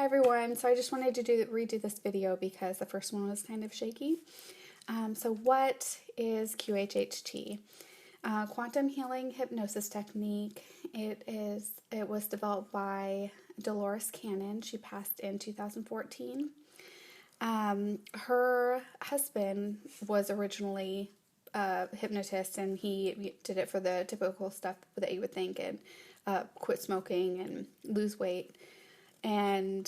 Hi everyone, so I just wanted to redo this video because the first one was kind of shaky. So what is QHHT? Quantum healing hypnosis technique. It was developed by Dolores Cannon. She passed in 2014. Her husband was originally a hypnotist, and he did it for the typical stuff that you would think, and quit smoking and lose weight. And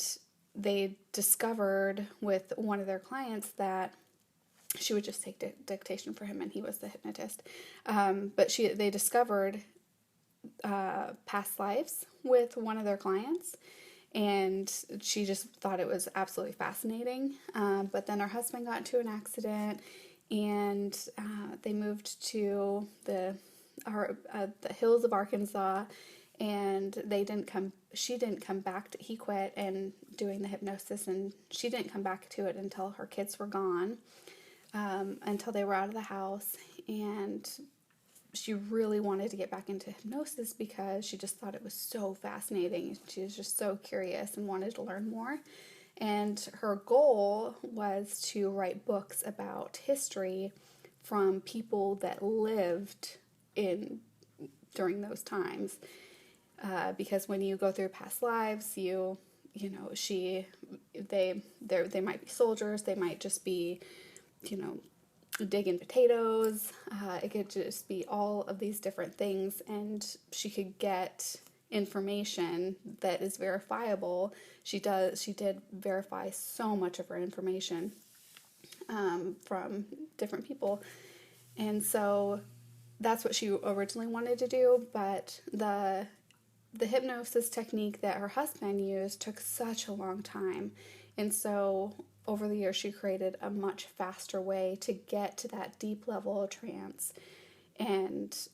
they discovered with one of their clients that she would just take dictation for him, and he was the hypnotist. But they discovered past lives with one of their clients, and she just thought it was absolutely fascinating. But then her husband got into an accident, and they moved to the hills of Arkansas, and she didn't come back. He quit and doing the hypnosis, and she didn't come back to it until her kids were gone, until they were out of the house. And she really wanted to get back into hypnosis because she just thought it was so fascinating. She was just so curious and wanted to learn more. And her goal was to write books about history from people that lived during those times. Because when you go through past lives, they might be soldiers, they might just be, digging potatoes. It could just be all of these different things, and she could get information that is verifiable. She did verify so much of her information from different people, and so that's what she originally wanted to do. But the hypnosis technique that her husband used took such a long time, and so over the years she created a much faster way to get to that deep level of trance and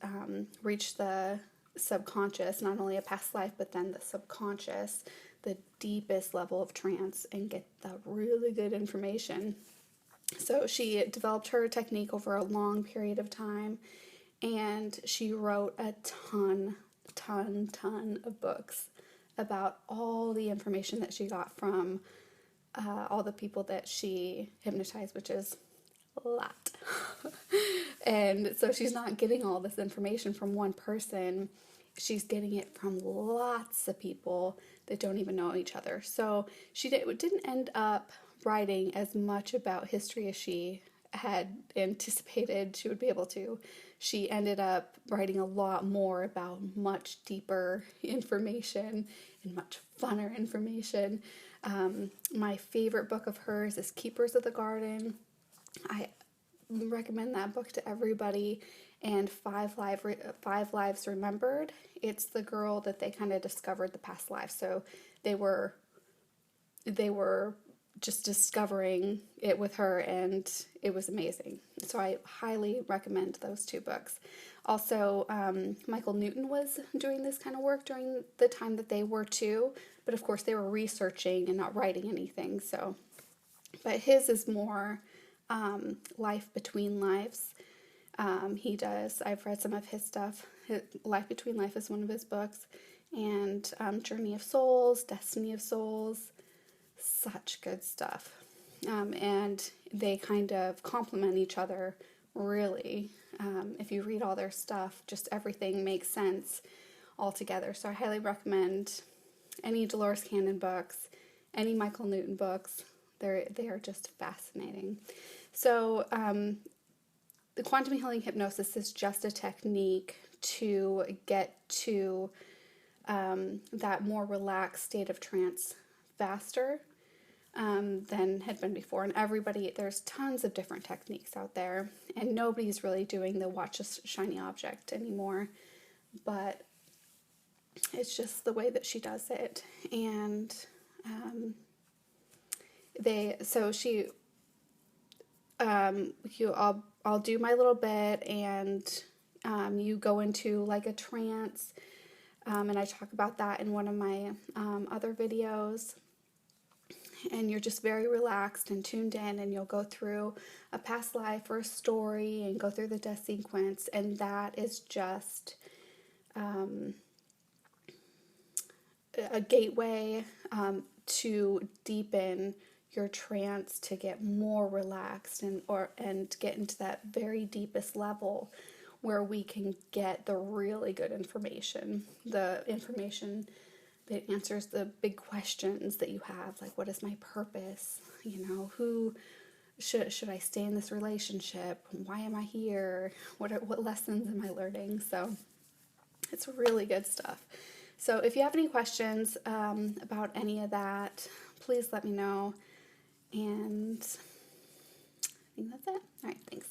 reach the subconscious, not only a past life, but then the subconscious, the deepest level of trance, and get the really good information. So she developed her technique over a long period of time, and she wrote a ton of books about all the information that she got from all the people that she hypnotized, which is a lot. And so she's not getting all this information from one person. She's getting it from lots of people that don't even know each other. So she didn't end up writing as much about history as she had anticipated she would be able to. She ended up writing a lot more about much deeper information and much funner information. My favorite book of hers is Keepers of the Garden. I recommend that book to everybody. And Five Lives Remembered. It's the girl that they kind of discovered the past life. So they were just discovering it with her, and it was amazing. So I highly recommend those two books. Also, Michael Newton was doing this kind of work during the time that they were too, but of course they were researching and not writing anything. So, but his is more life between lives. I've read some of his stuff. Life Between Life is one of his books, and Journey of Souls, Destiny of Souls. Such good stuff. And they kind of complement each other, really. If you read all their stuff, just everything makes sense all together. So I highly recommend any Dolores Cannon books, any Michael Newton books. They are just fascinating. So the quantum healing hypnosis is just a technique to get to that more relaxed state of trance faster than had been before. And there's tons of different techniques out there, and nobody's really doing the watch a shiny object anymore, but it's just the way that she does it. And I'll do my little bit, and you go into like a trance, and I talk about that in one of my other videos. And you're just very relaxed and tuned in, and you'll go through a past life or a story and go through the death sequence, and that is just a gateway to deepen your trance, to get more relaxed and get into that very deepest level where we can get the really good information, the information that answers the big questions that you have, like, what is my purpose? Who should I stay in this relationship? Why am I here? What lessons am I learning? So it's really good stuff. So if you have any questions about any of that, please let me know. And I think that's it. All right, thanks.